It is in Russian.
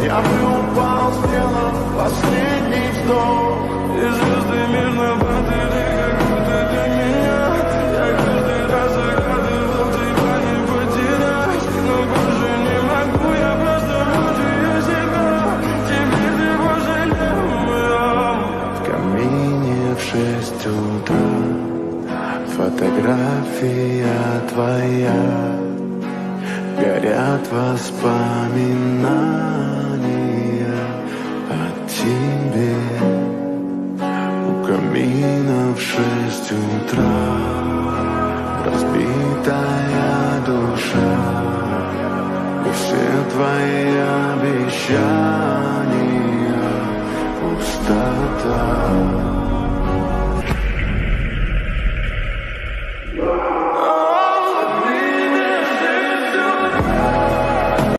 Я бы упал, сделав последний вздох. И звезды мир наблюдали, как будто для меня. Я каждый раз загадывал тебя не потерять, но больше не могу, я просто мучаю себя. Теперь ты пожалел меня. В камине в 6 утра фотография твоя. Горят воспоминания о тебе. У камина в 6 утра разбитая душа. И все твои обещания пустота.